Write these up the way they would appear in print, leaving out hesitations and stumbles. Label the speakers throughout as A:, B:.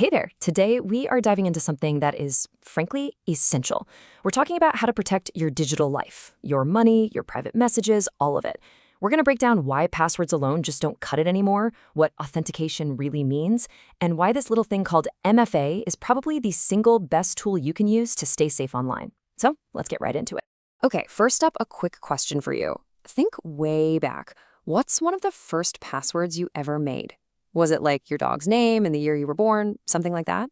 A: Hey there. Today, we are diving into something that is, frankly, essential. We're talking about how to protect your digital life, your money, your private messages, all of it. We're going to break down why passwords alone just don't cut it anymore, what authentication really means, and why this little thing called MFA is probably the single best tool you can use to stay safe online. So let's get right into it. Okay, first up, a quick question for you. Think way back. What's one of the first passwords you ever made? Was it like your dog's name and the year you were born, something like that?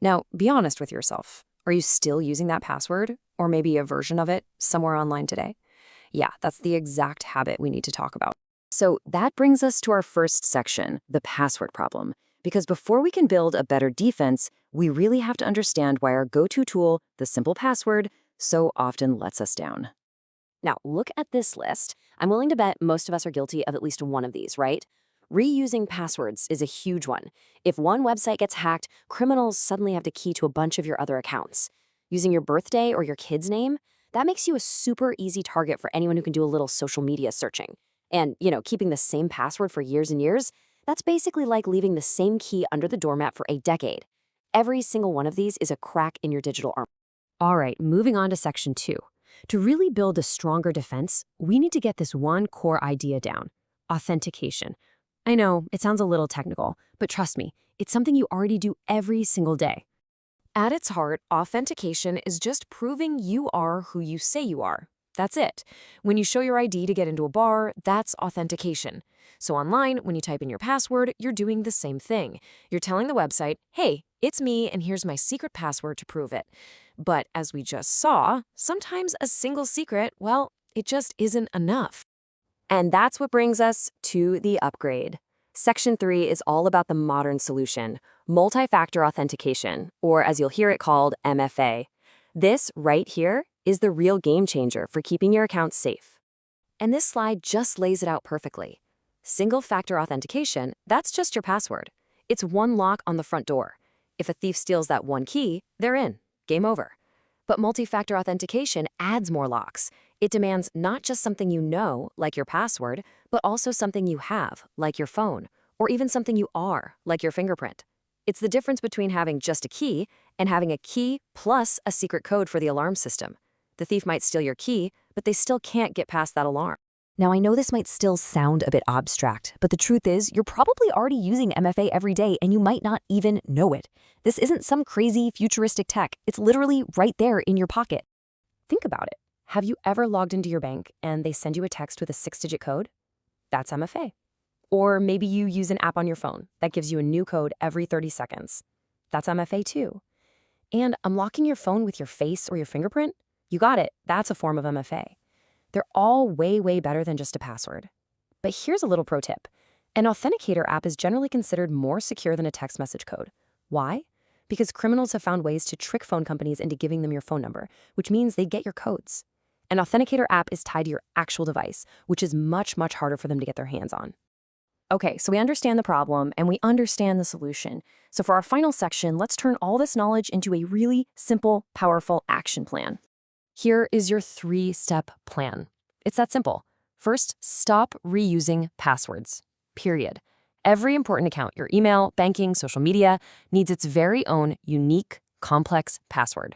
A: Now, be honest with yourself. Are you still using that password, or maybe a version of it somewhere online today? Yeah, that's the exact habit we need to talk about. So that brings us to our first section, the password problem. Because before we can build a better defense, we really have to understand why our go-to tool, the simple password, so often lets us down. Now, look at this list. I'm willing to bet most of us are guilty of at least one of these, right? Reusing passwords is a huge one. If one website gets hacked, criminals suddenly have to key to a bunch of your other accounts. Using your birthday or your kid's name, that makes you a super easy target for anyone who can do a little social media searching. And, keeping the same password for years and years, that's basically like leaving the same key under the doormat for a decade. Every single one of these is a crack in your digital armor. All right, moving on to section 2. To really build a stronger defense, we need to get this one core idea down: authentication. I know, it sounds a little technical, but trust me, it's something you already do every single day. At its heart, authentication is just proving you are who you say you are. That's it. When you show your ID to get into a bar, that's authentication. So online, when you type in your password, you're doing the same thing. You're telling the website, hey, it's me and here's my secret password to prove it. But as we just saw, sometimes a single secret, well, it just isn't enough. And that's what brings us to the upgrade. Section 3 is all about the modern solution, multi-factor authentication, or as you'll hear it called, MFA. This right here is the real game changer for keeping your accounts safe. And this slide just lays it out perfectly. Single-factor authentication, that's just your password. It's one lock on the front door. If a thief steals that one key, they're in. Game over. But multi-factor authentication adds more locks. It demands not just something you know, like your password, but also something you have, like your phone, or even something you are, like your fingerprint. It's the difference between having just a key and having a key plus a secret code for the alarm system. The thief might steal your key, but they still can't get past that alarm. Now, I know this might still sound a bit abstract, but the truth is, you're probably already using MFA every day and you might not even know it. This isn't some crazy futuristic tech. It's literally right there in your pocket. Think about it. Have you ever logged into your bank and they send you a text with a 6-digit code? That's MFA. Or maybe you use an app on your phone that gives you a new code every 30 seconds. That's MFA too. And unlocking your phone with your face or your fingerprint? You got it. That's a form of MFA. They're all way, way better than just a password. But here's a little pro tip. An authenticator app is generally considered more secure than a text message code. Why? Because criminals have found ways to trick phone companies into giving them your phone number, which means they get your codes. An authenticator app is tied to your actual device, which is much, much harder for them to get their hands on. Okay, so we understand the problem and we understand the solution. So for our final section, let's turn all this knowledge into a really simple, powerful action plan. Here is your 3-step plan. It's that simple. First, stop reusing passwords, period. Every important account, your email, banking, social media, needs its very own unique, complex password.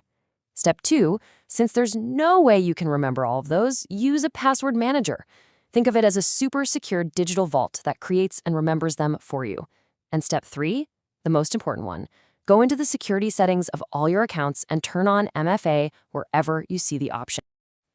A: Step 2, since there's no way you can remember all of those, use a password manager. Think of it as a super secure digital vault that creates and remembers them for you. And step 3, the most important one, go into the security settings of all your accounts and turn on MFA wherever you see the option.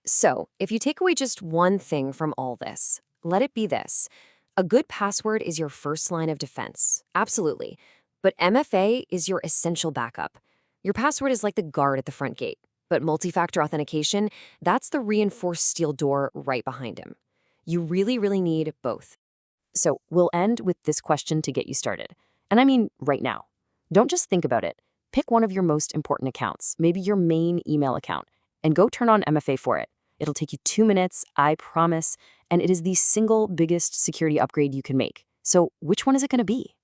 A: So, if you take away just one thing from all this, let it be this. A good password is your first line of defense, absolutely. But MFA is your essential backup. Your password is like the guard at the front gate, but multi-factor authentication, that's the reinforced steel door right behind him. You really, really need both. So, we'll end with this question to get you started. And I mean right now. Don't just think about it. Pick one of your most important accounts, maybe your main email account, and go turn on MFA for it. It'll take you 2 minutes, I promise, and it is the single biggest security upgrade you can make. So which one is it going to be?